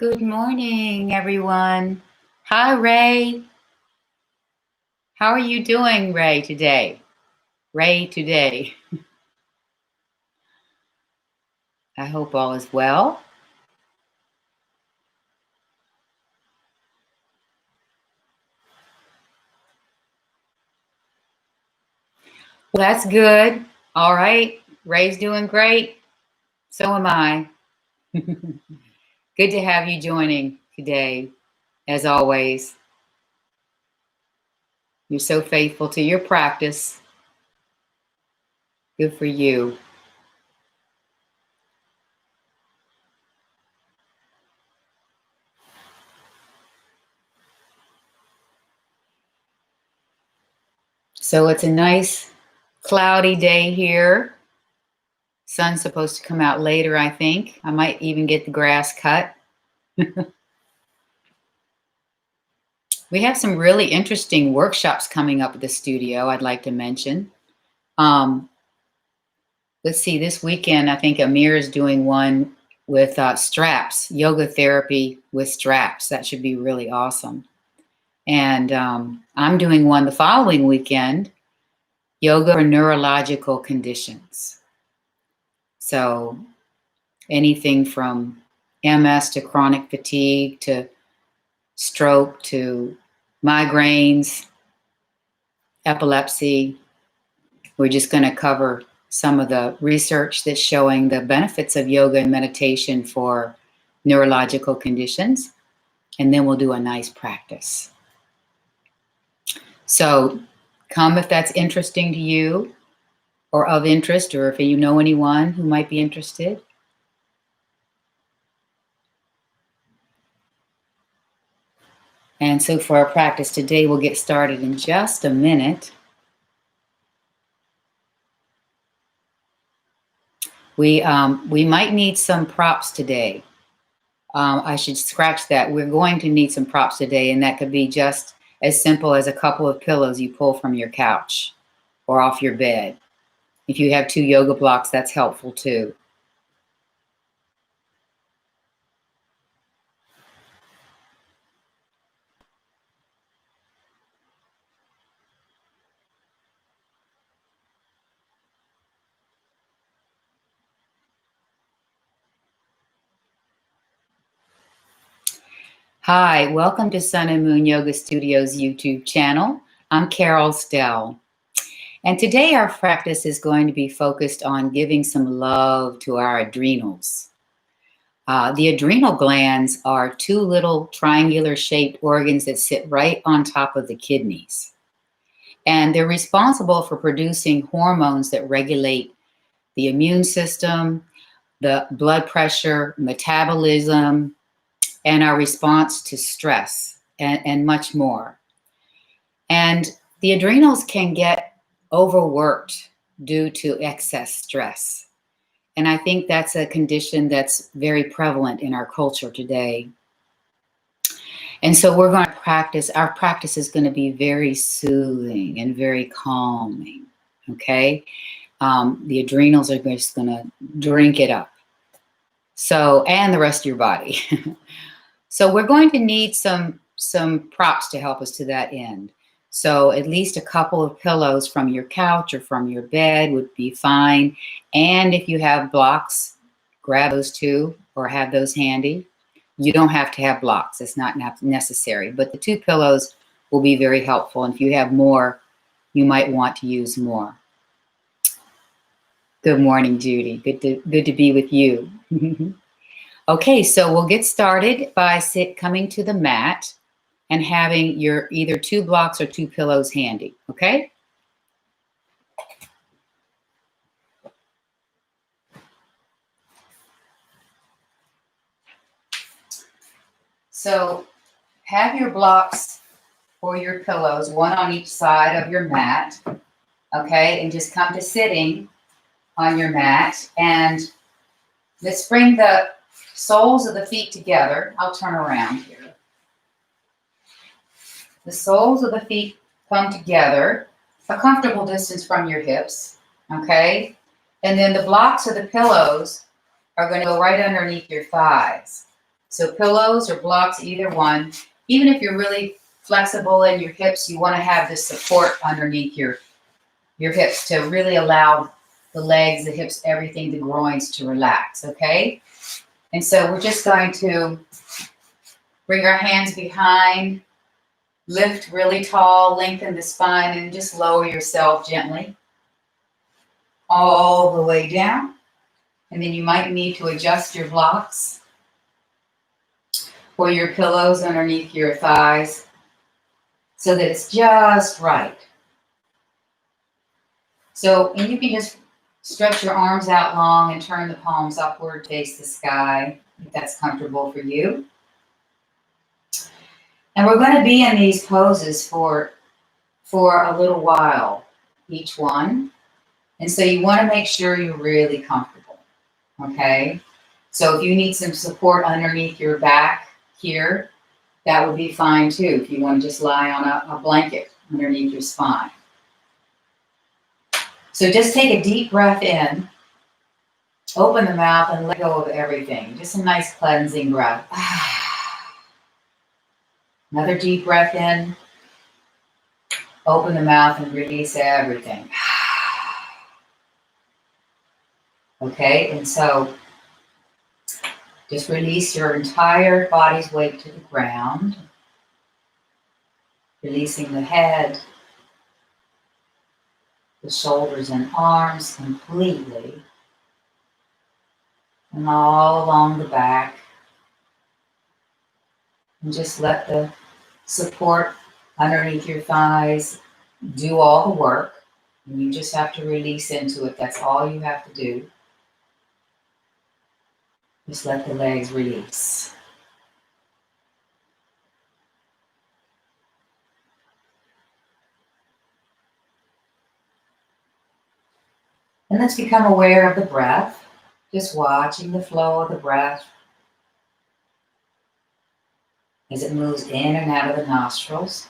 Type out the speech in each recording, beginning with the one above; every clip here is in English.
Good morning, everyone. Hi, Ray. How are you doing, Ray, today? Ray, today. I hope all is well. Well, that's good. All right. Ray's doing great. So am I. Good to have you joining today, as always. You're so faithful to your practice. Good for you. So it's a nice cloudy day here. Sun's supposed to come out later, I think. I might even get the grass cut. We have some really interesting workshops coming up at the studio I'd like to mention. Let's see, this weekend, I think Amir is doing one with straps, yoga therapy with straps. That should be really awesome. And I'm doing one the following weekend, yoga for neurological conditions. So anything from MS to chronic fatigue to stroke to migraines, epilepsy. We're just going to cover some of the research that's showing the benefits of yoga and meditation for neurological conditions, and then we'll do a nice practice. So come if that's interesting to you or of interest, or if you know anyone who might be interested. And so for our practice today, we'll get started in just a minute. We might need some props today. I should scratch that. We're going to need some props today, and that could be just as simple as a couple of pillows you pull from your couch or off your bed. If you have 2 yoga blocks, that's helpful too. Hi, welcome to Sun and Moon Yoga Studios YouTube channel. I'm Carol Stehl. And today our practice is going to be focused on giving some love to our adrenals. The adrenal glands are 2 little triangular shaped organs that sit right on top of the kidneys. And they're responsible for producing hormones that regulate the immune system, the blood pressure, metabolism, and our response to stress, and much more. And the adrenals can get overworked due to excess stress. And I think that's a condition that's very prevalent in our culture today. And so we're going to practice, our practice is going to be very soothing and very calming, okay? The adrenals are just going to drink it up. So, and the rest of your body. So we're going to need some props to help us to that end. So at least a couple of pillows from your couch or from your bed would be fine. And if you have blocks, grab those too, or have those handy. You don't have to have blocks. It's not necessary. But the 2 pillows will be very helpful. And if you have more, you might want to use more. Good morning, Judy. Good to be with you. Okay, so we'll get started by coming to the mat and having your either 2 blocks or 2 pillows handy, okay? So have your blocks or your pillows, 1 on each side of your mat, okay? And just come to sitting on your mat, and let's bring the soles of the feet together. I'll turn around here. The soles of the feet come together, a comfortable distance from your hips, okay? And then the blocks of the pillows are going to go right underneath your thighs. So pillows or blocks, either one. Even if you're really flexible in your hips, you want to have this support underneath your hips to really allow the legs, the hips, everything, the groins to relax, okay? And so we're just going to bring our hands behind, lift really tall, lengthen the spine, and just lower yourself gently all the way down. And then you might need to adjust your blocks or your pillows underneath your thighs so that it's just right. So, and you can just stretch your arms out long and turn the palms upward, face the sky, if that's comfortable for you. And we're going to be in these poses for a little while, each one. And so you want to make sure you're really comfortable, okay? So if you need some support underneath your back here, that would be fine too, if you want to just lie on a blanket underneath your spine. So just take a deep breath in, open the mouth and let go of everything. Just a nice cleansing breath. Another deep breath in, open the mouth and release everything. Okay, and so just release your entire body's weight to the ground, releasing the head, the shoulders and arms completely, and all along the back. And just let the support underneath your thighs do all the work. And you just have to release into it. That's all you have to do. Just let the legs release. And let's become aware of the breath, just watching the flow of the breath as it moves in and out of the nostrils.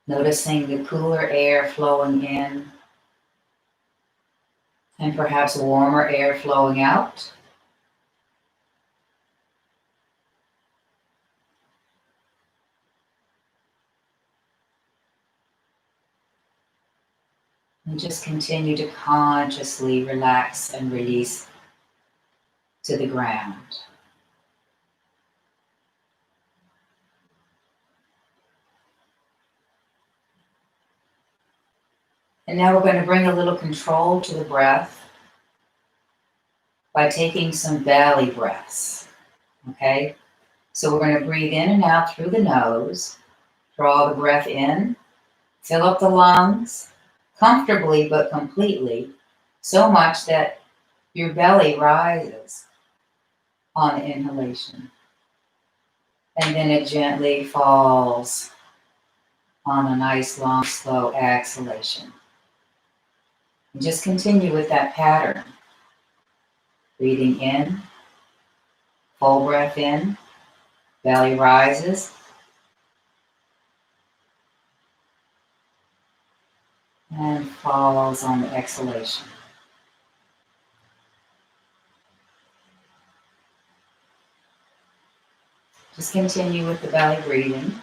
Noticing the cooler air flowing in and perhaps warmer air flowing out. And just continue to consciously relax and release to the ground. And now we're going to bring a little control to the breath by taking some belly breaths, okay? So we're going to breathe in and out through the nose, draw the breath in, fill up the lungs comfortably but completely, so much that your belly rises on the inhalation. And then it gently falls on a nice, long, slow exhalation. And just continue with that pattern. Breathing in, full breath in, belly rises, and falls on the exhalation. Just continue with the belly breathing.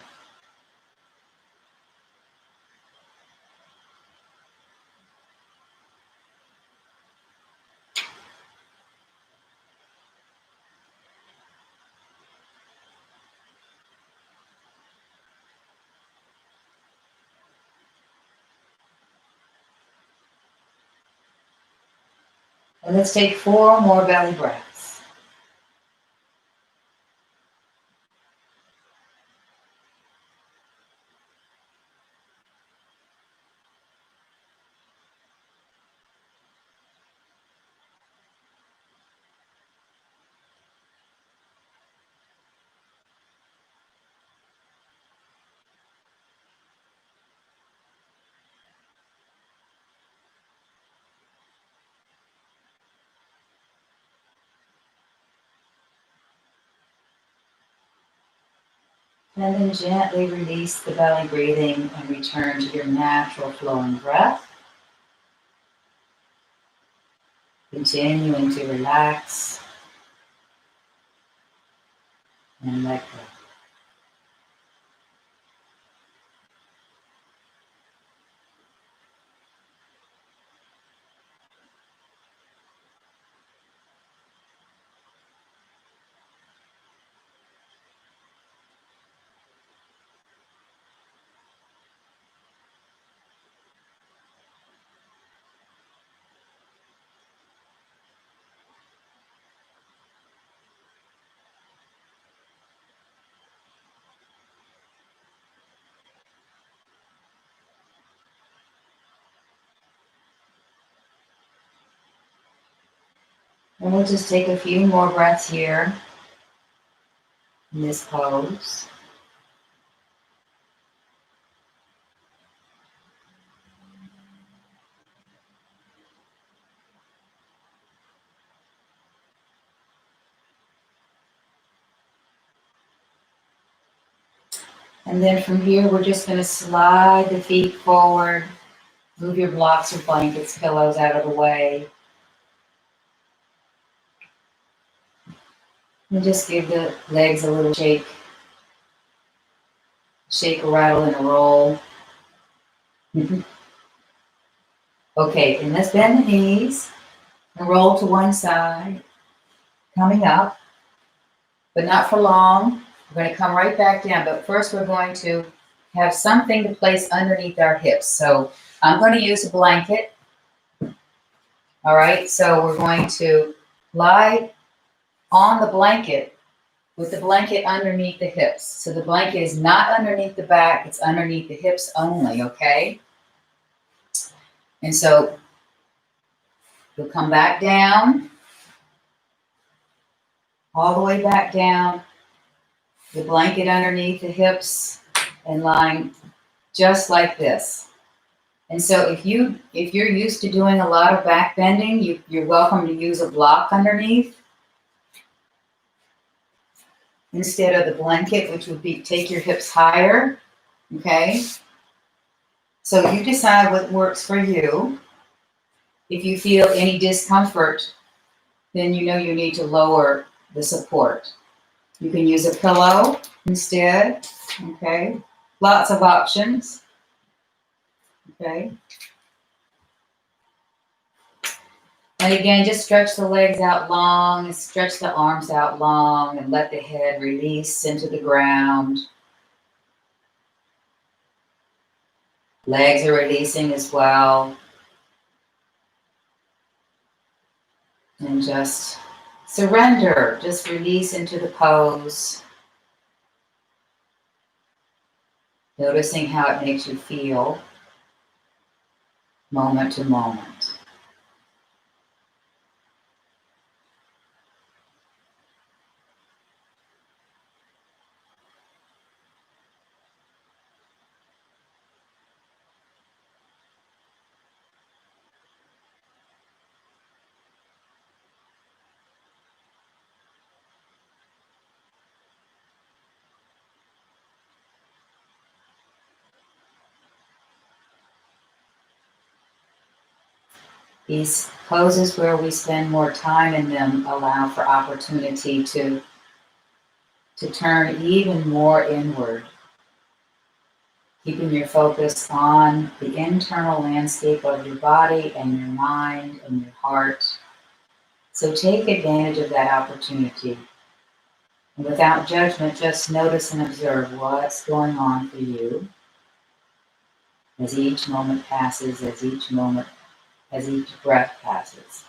And let's take 4 more belly breaths. And then gently release the belly breathing and return to your natural flowing breath. Continuing to relax and let go. And we'll just take a few more breaths here in this pose. And then from here, we're just going to slide the feet forward, move your blocks or blankets, pillows out of the way. And just give the legs a little shake. Shake, a rattle, and a roll. Okay, and let's bend the knees and roll to one side. Coming up, but not for long. We're going to come right back down, but first we're going to have something to place underneath our hips. So I'm going to use a blanket. All right, so we're going to lie on the blanket with the blanket underneath the hips. So the blanket is not underneath the back, it's underneath the hips only, okay? And so you'll come back down, all the way back down, the blanket underneath the hips and lying just like this. And so if you're used to doing a lot of back bending, you're welcome to use a block underneath instead of the blanket, which would be take your hips higher, okay? So you decide what works for you. If you feel any discomfort, then you know you need to lower the support. You can use a pillow instead, okay? Lots of options, okay? And again, just stretch the legs out long and stretch the arms out long and let the head release into the ground. Legs are releasing as well. And just surrender, just release into the pose. Noticing how it makes you feel moment to moment. These poses where we spend more time in them allow for opportunity to turn even more inward, keeping your focus on the internal landscape of your body and your mind and your heart. So take advantage of that opportunity. And without judgment, just notice and observe what's going on for you as each moment passes, as each breath passes.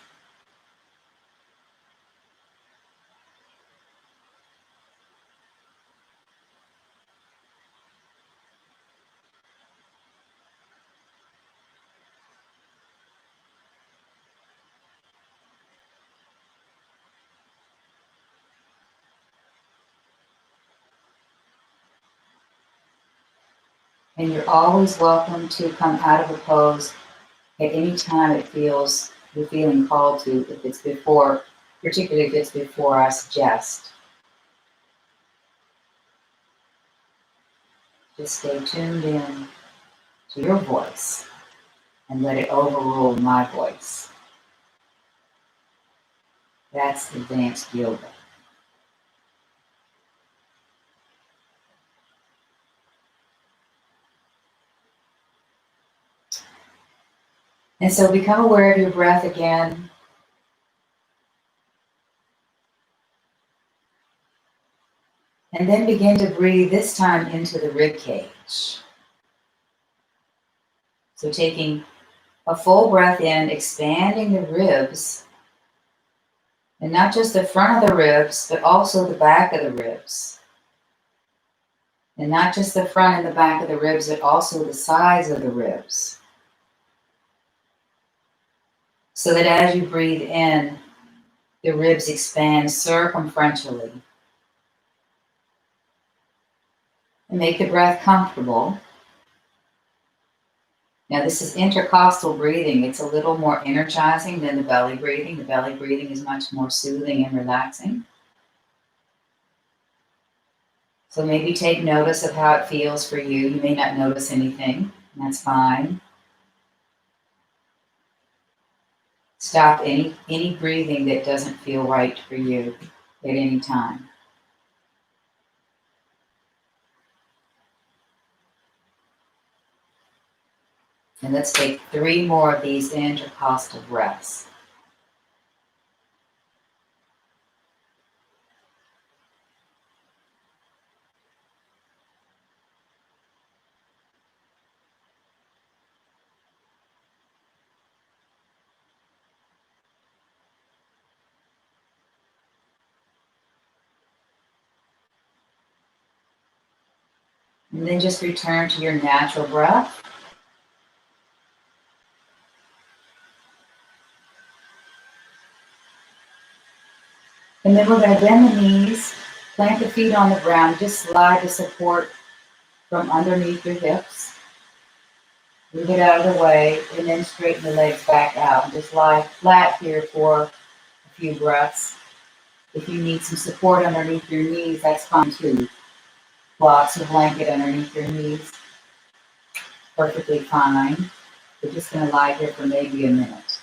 And you're always welcome to come out of a pose at any time you're feeling called to, if it's before, particularly if it's before I suggest. Just stay tuned in to your voice and let it overrule my voice. That's advanced yoga. And so become aware of your breath again. And then begin to breathe this time into the rib cage. So taking a full breath in, expanding the ribs, and not just the front of the ribs, but also the back of the ribs. And not just the front and the back of the ribs, but also the sides of the ribs. So that as you breathe in, the ribs expand circumferentially. And make the breath comfortable. Now this is intercostal breathing. It's a little more energizing than the belly breathing. The belly breathing is much more soothing and relaxing. So maybe take notice of how it feels for you. You may not notice anything, and that's fine. Stop any breathing that doesn't feel right for you at any time. And let's take 3 more of these intercostal breaths. And then just return to your natural breath. And then we're going to bend the knees, plant the feet on the ground, just slide the support from underneath your hips. Move it out of the way, and then straighten the legs back out. Just lie flat here for a few breaths. If you need some support underneath your knees, that's fine too. Blocks a blanket underneath your knees. Perfectly fine. We're just going to lie here for maybe a minute.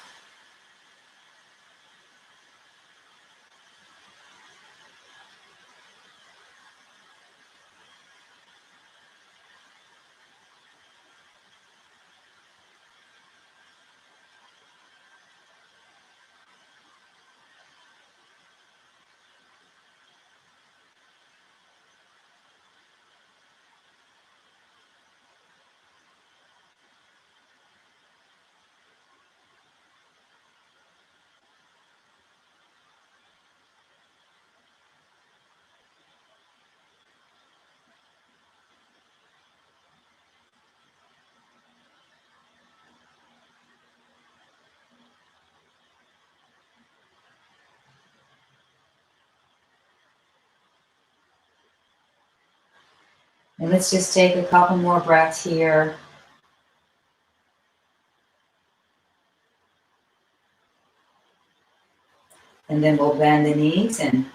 And let's just take a couple more breaths here. And then we'll bend the knees and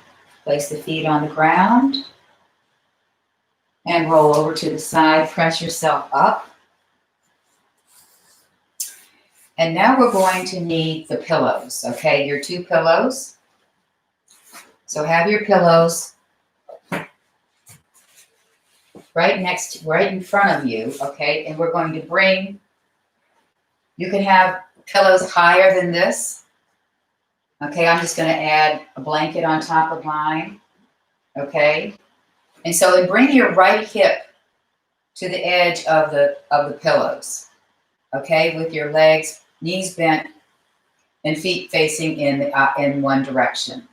place the feet on the ground. And roll over to the side, press yourself up. And now we're going to need the pillows, okay? Your 2 pillows. So have your pillows right in front of you, okay? And we're going to bring, you can have pillows higher than this. Okay, I'm just going to add a blanket on top of mine, okay? And so then bring your right hip to the edge of the pillows, okay? With your legs, knees bent, and feet facing in one direction,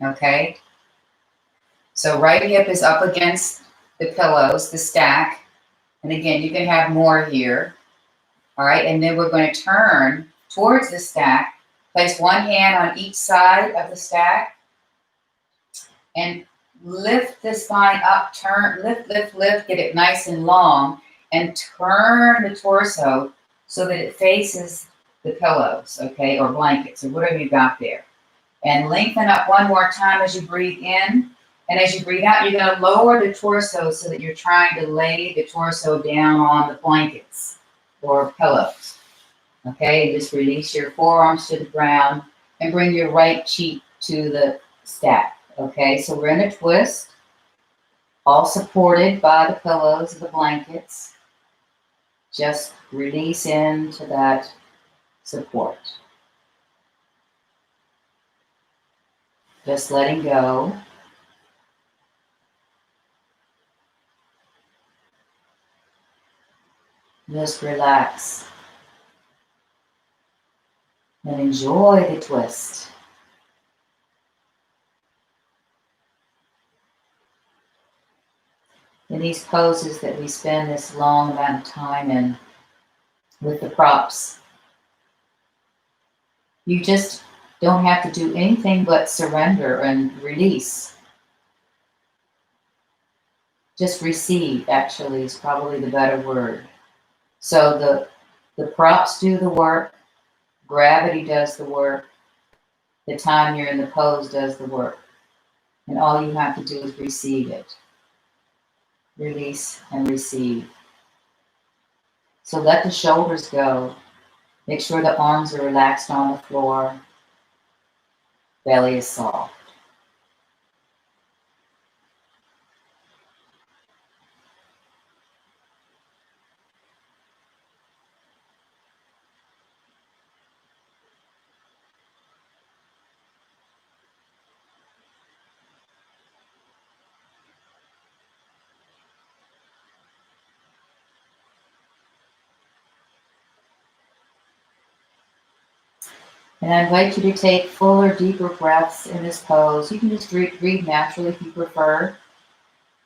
okay? So right hip is up against the pillows, the stack. And again, you can have more here, all right? And then we're going to turn towards the stack, place one hand on each side of the stack, and lift the spine up, turn, lift, get it nice and long, and turn the torso so that it faces the pillows, okay, or blankets, or whatever you got there. And lengthen up one more time as you breathe in. And as you breathe out, you're going to lower the torso so that you're trying to lay the torso down on the blankets or pillows. Okay, and just release your forearms to the ground and bring your right cheek to the stack. Okay, so we're in a twist, all supported by the pillows of the blankets. Just release into that support. Just letting go. Just relax and enjoy the twist. In these poses that we spend this long amount of time in with the props, you just don't have to do anything but surrender and release. Just receive, actually, is probably the better word. So the props do the work, gravity does the work, the time you're in the pose does the work. And all you have to do is receive it. Release and receive. So let the shoulders go. Make sure the arms are relaxed on the floor. Belly is soft. And I invite you to take fuller, deeper breaths in this pose. You can just breathe naturally if you prefer,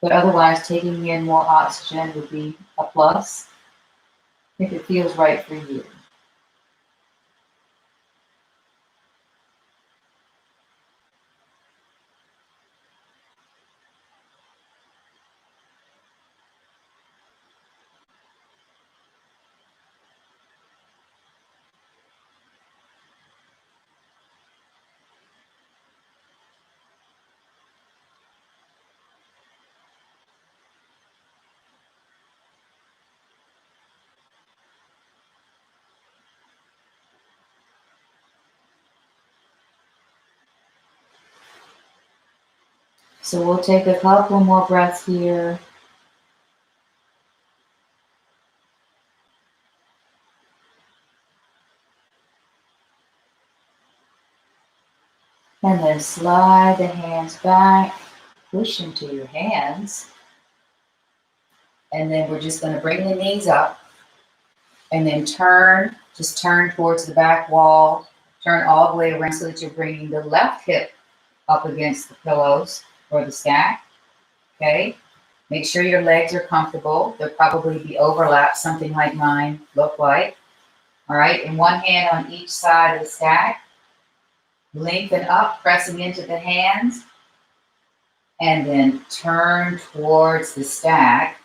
but otherwise taking in more oxygen would be a plus if it feels right for you. So we'll take a couple more breaths here. And then slide the hands back, push into your hands. And then we're just going to bring the knees up and then just turn towards the back wall. Turn all the way around so that you're bringing the left hip up against the pillows or the stack. Okay. Make sure your legs are comfortable. There'll probably be overlap, something like mine look like. All right. And one hand on each side of the stack. Lengthen up, pressing into the hands. And then turn towards the stack.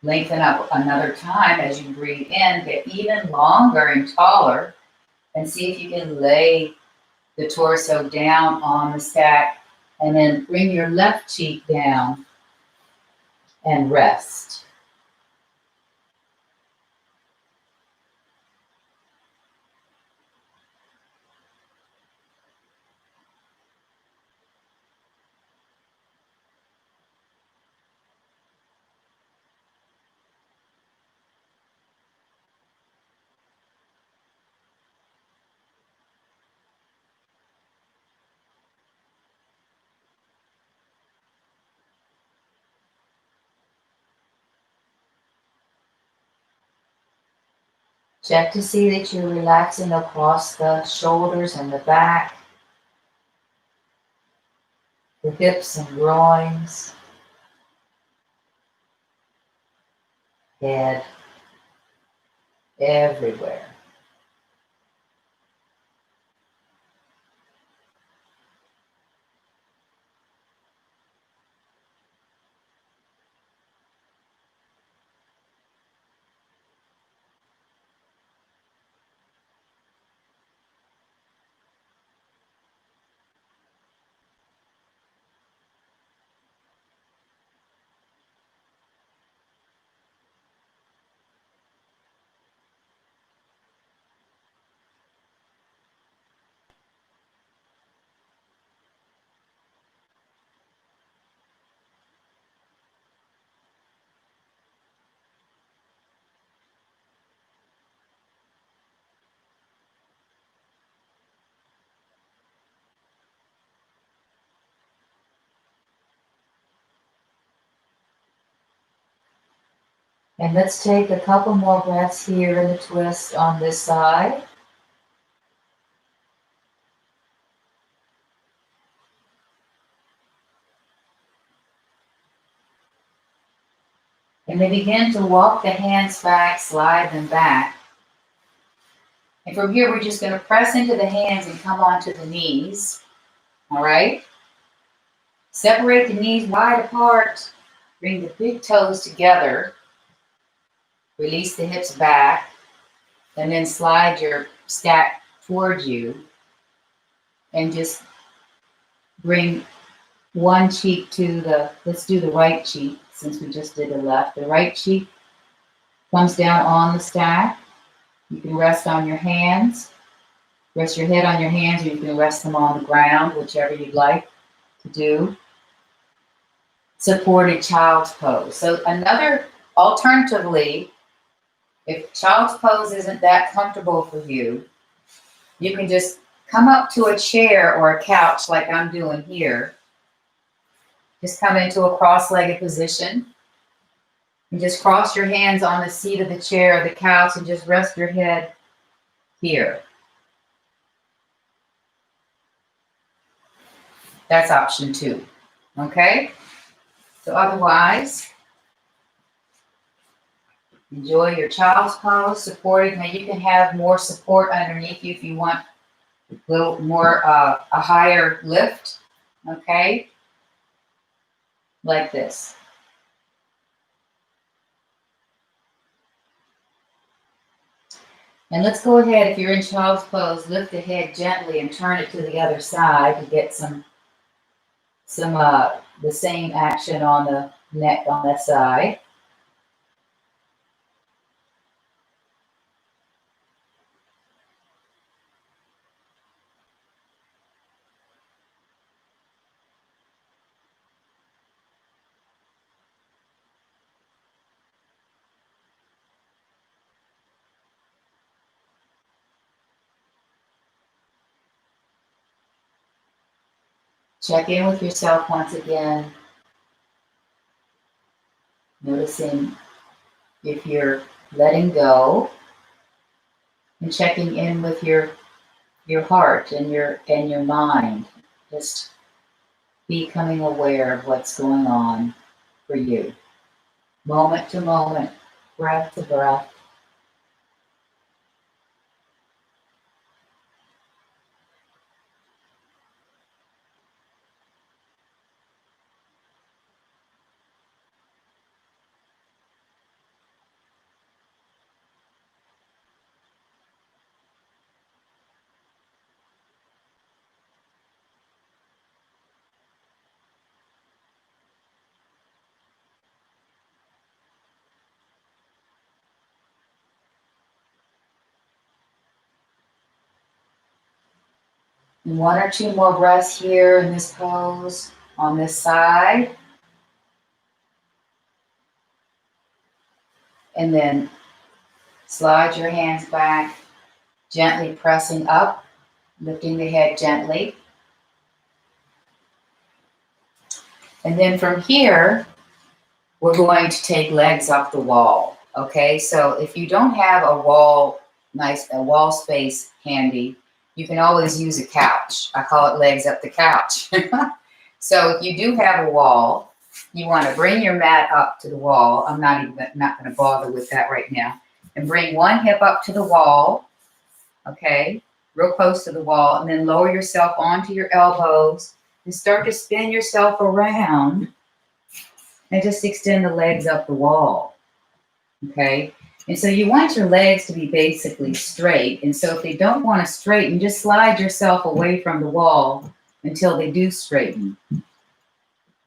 Lengthen up another time as you breathe in. Get even longer and taller. And see if you can lay the torso down on the stack. And then bring your left cheek down and rest. Check to see that you're relaxing across the shoulders and the back, the hips and groins, head, everywhere. And let's take a couple more breaths here in the twist on this side. And then begin to walk the hands back, slide them back. And from here, we're just going to press into the hands and come onto the knees. All right? Separate the knees wide apart. Bring the big toes together. Release the hips back. And then slide your stack towards you. And just bring one cheek to the, let's do the right cheek since we just did the left. The right cheek comes down on the stack. You can rest on your hands. Rest your head on your hands, or you can rest them on the ground, whichever you'd like to do. Supported child's pose. So another, alternatively, if child's pose isn't that comfortable for you, you can just come up to a chair or a couch like I'm doing here. Just come into a cross-legged position. And just cross your hands on the seat of the chair or the couch and just rest your head here. That's option 2. Okay? So otherwise, enjoy your child's pose, supported. Now you can have more support underneath you if you want a little more, a higher lift. Okay? Like this. And let's go ahead, if you're in child's pose, lift the head gently and turn it to the other side to get the same action on the neck on that side. Check in with yourself once again, noticing if you're letting go, and checking in with your heart and your mind. Just becoming aware of what's going on for you, moment to moment, breath to breath. And 1 or 2 more breaths here in this pose on this side. And then slide your hands back, gently pressing up, lifting the head gently. And then from here, we're going to take legs up the wall. Okay, so if you don't have a wall space handy, you can always use a couch. I call it legs up the couch. So if you do have a wall, you want to bring your mat up to the wall. I'm not going to bother with that right now. And bring one hip up to the wall, okay, real close to the wall, and then lower yourself onto your elbows and start to spin yourself around and just extend the legs up the wall, okay? And so you want your legs to be basically straight. And so if they don't want to straighten, just slide yourself away from the wall until they do straighten,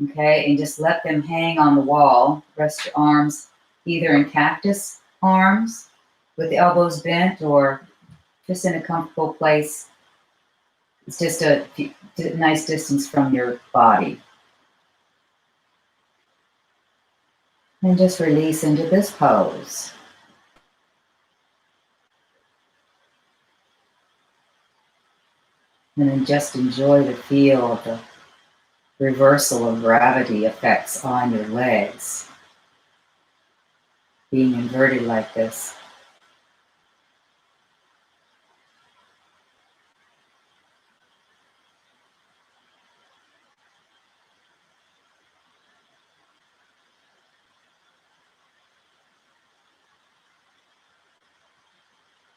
okay? And just let them hang on the wall. Rest your arms either in cactus arms with the elbows bent or just in a comfortable place. It's just a nice distance from your body. And just release into this pose. And then just enjoy the feel of the reversal of gravity effects on your legs. being inverted like this.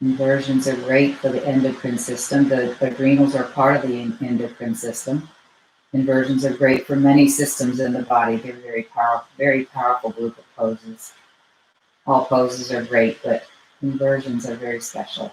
Inversions are great for the endocrine system. The adrenals are part of the endocrine system. Inversions are great for many systems in the body. They're very powerful group of poses. All poses are great, but inversions are very special.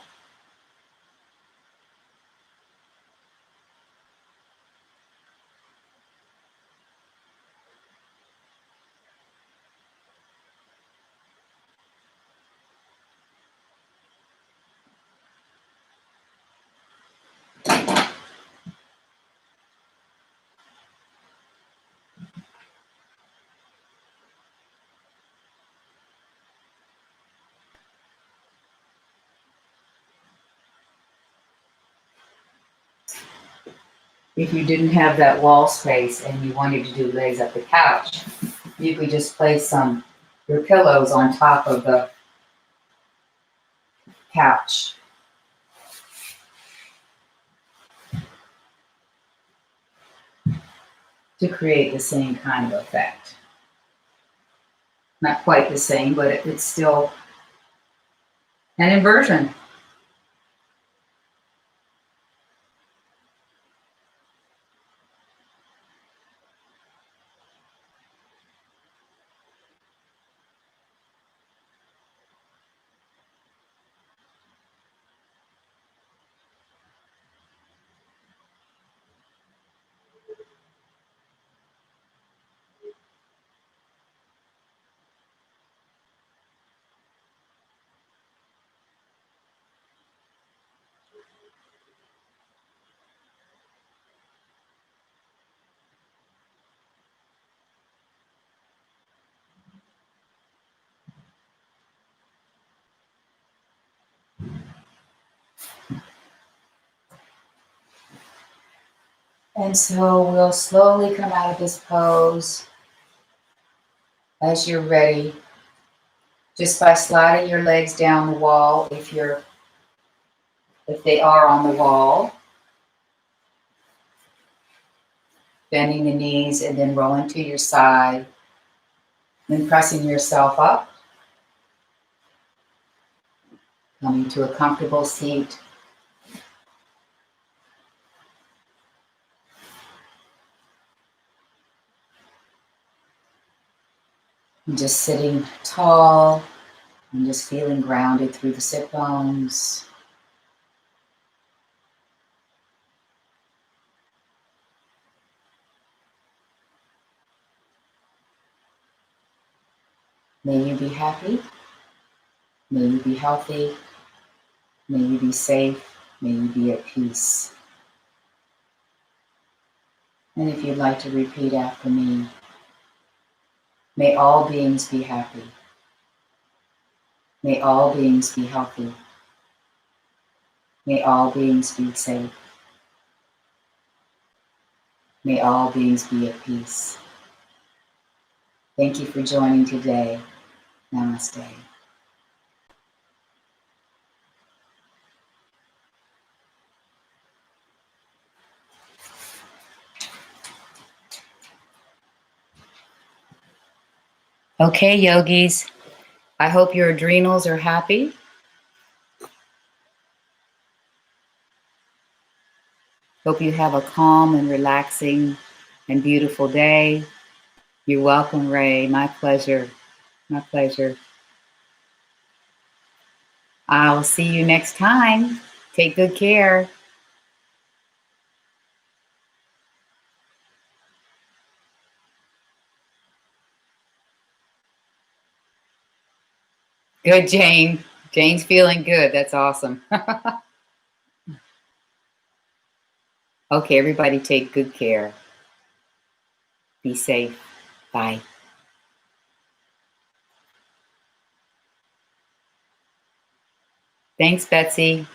If you didn't have that wall space and you wanted to do legs up the couch, you could just place your pillows on top of the couch. To create the same kind of effect. Not quite the same, but it's still an inversion. And so we'll slowly come out of this pose as you're ready, just by sliding your legs down the wall if they are on the wall, bending the knees and then rolling to your side, then pressing yourself up, coming to a comfortable seat. And just sitting tall and just feeling grounded through the sit bones. May you be happy. May you be healthy. May you be safe. May you be at peace. And if you'd like to repeat after me, may all beings be happy. May all beings be healthy. May all beings be safe. May all beings be at peace. Thank you for joining today. Namaste. Okay, yogis, I hope your adrenals are happy. Hope you have a calm and relaxing and beautiful day. You're welcome, Ray. My pleasure. My pleasure. I'll see you next time. Take good care. Good, Jane. Jane's feeling good. That's awesome. Okay, everybody take good care. Be safe. Bye. Thanks, Betsy.